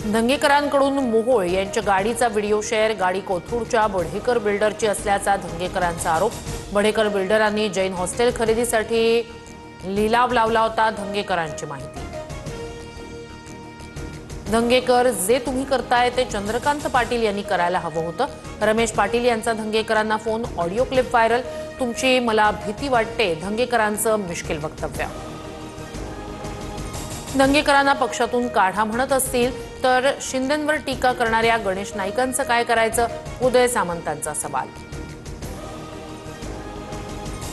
धंगेकरांकडून मोहोळ यांच्या गाडीचा video share. गाडी कोथरूडच्या बढेकर बिल्डरची असल्याचा धंगेकरांचा आरोप। बढेकर बिल्डरांनी जैन हॉस्टेल खरेदीसाठी लिलाव लावला होता। धंगेकरांची माहिती। धंगेकर, जे तुम्ही करताय ते चंद्रकांत पाटील यांनी करायला हवं होतं। रमेश पाटील यांचा धंगेकरांना फोन। Audio clip viral. तुमची मला भीती वाटते, धंगेकरांचं मिश्किल वक्तव्य। धंगेकरांना पक्षातून काढा म्हणत असतील तर शिंदेंवर टीका करणाऱ्या गणेश नाईकांचं काय करायचं? उदय सामंतांचा सवाल।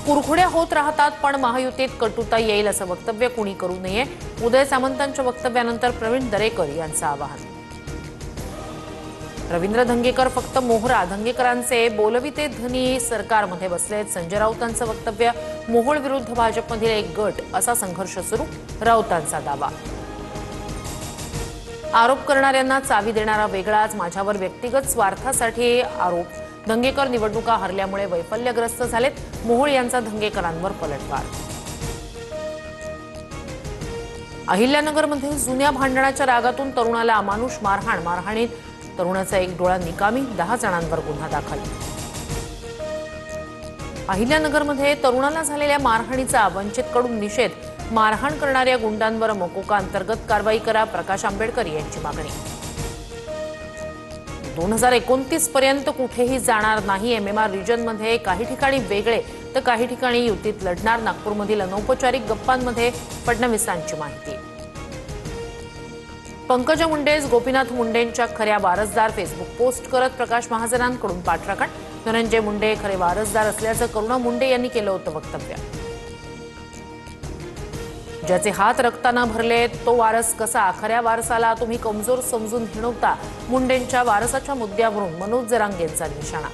कुरघोड्या होत राहतात पण महायुतीत कटुता येईल असं वक्तव्य कुणी करू नये। उदय सामंतांच्या वक्तव्यानंतर प्रवीण दरेकर यांचं आवाहन। रवींद्र धंगेकर फक्त मोहरा, धंगेकरांचे बोलविते धनी सरकारमध्ये बसलेत। संजय राऊतांचं वक्तव्य। मोहोळ विरुद्ध भाजपमधील एक गट, असा संघर्ष सुरू, राऊतांचा दावा। आरोप करणाऱ्यांना चावी देणारा वेगळाच, माझ्यावर व्यक्तिगत स्वार्थासाठी आरोप। धंगेकर निवडणुका हरल्यामुळे वैफल्यग्रस्त झालेत। मोहोळ यांचा धंगेकरांवर पलटवार। अहिल्यानगरमध्ये जुन्या भांडणाच्या रागातून तरुणाला अमानुष मारहाण। मारहाणीत तरुणाचा एक डोळा निकामी, 10 जणांवर गुन्हा दाखल। अहिल्यानगरमध्ये तरुणाला झालेल्या मारहाणीचा वंचितकडून निषेध। मारहाण करणाऱ्या गुंडांवर मोकोका अंतर्गत कारवाई करा, प्रकाश आंबेडकर यांची मागणी। 2029 पर्यंत कुठेही जाणार नाही। एमएमआर रिजनमध्ये काही ठिकाणी वेगळे तर काही ठिकाणी युतीत लढणार। नागपूरमधील अनौपचारिक गप्पांमध्ये फडणवीसांची माहिती। पंकजा मुंडेच गोपीनाथ मुंडेंच्या खऱ्या वारसदार। फेसबुक पोस्ट करत प्रकाश महाजनांकडून पाठराखण। धनंजय मुंडे खरे वारसदार असल्याचं करुणा मुंडे यांनी केलं होतं वक्तव्य। ज्याचे हात रक्तानं भरले तो वारस कसा? खऱ्या वारसाला तुम्ही कमजोर समजून हिणवता। मुंडेंच्या वारसाच्या मुद्द्यावरून मनोज जरांगेंचा निशाणा।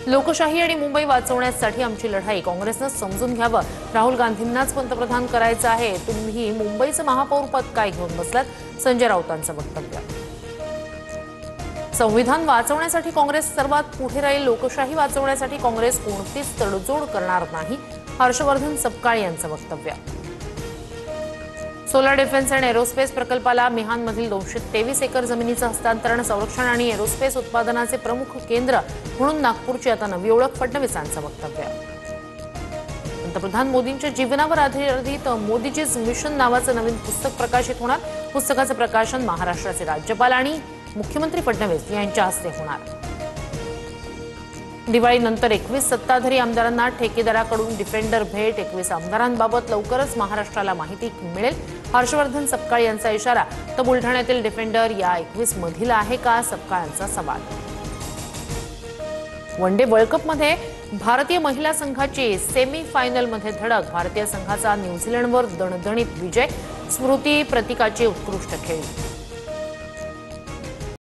लोकशाही आणि मुंबई वाचवण्यासाठी आमची लढाई काँग्रेसनं समजून घ्यावं। राहुल गांधींनाच पंतप्रधान करायचं आहे, तुम्ही मुंबईचं महापौर पद काय घेऊन बसलात? संजय राऊतांचं वक्तव्य। संविधान वाचवण्यासाठी काँग्रेस सर्वात पुढे राहील। लोकशाही वाचवण्यासाठी काँग्रेस कोणतीच तडजोड करणार नाही। हर्षवर्धन सपकाळ यांचं वक्तव्य। सोलार डिफेन्स अँड एरोस्पेस प्रकल्पाला मिहानमधील 223 एकर जमिनीचं हस्तांतरण। संरक्षण आणि एरोस्पेस उत्पादनाचे प्रमुख केंद्र म्हणून नागपूरची आता नवी ओळख। फडणवीसांचं वक्तव्य। पंतप्रधान मोदींच्या जीवनावर आधारित मोदीजीज मिशन नावाचं नवीन पुस्तक प्रकाशित होणार। पुस्तकाचं प्रकाशन महाराष्ट्राचे राज्यपाल आणि मुख्यमंत्री फडणवीस यांच्या हस्ते होणार। दिवाळीनंतर 21 सत्ताधारी आमदारांना ठेकेदाराकडून डिफेंडर भेट। 21 आमदारांबाबत लवकरच महाराष्ट्राला माहिती मिळेल। हर्षवर्धन सपकाळ यांचा इशारा। तर बुलढाण्यातील डिफेंडर या 21 मधील आहे का? सपकाळांचा सवाल। वन डे वर्ल्ड कपमध्ये भारतीय महिला संघाची सेमी फायनलमध्ये धडक। भारतीय संघाचा न्यूझीलंडवर दणदणीत विजय। स्मृती प्रतीकाची उत्कृष्ट खेळी।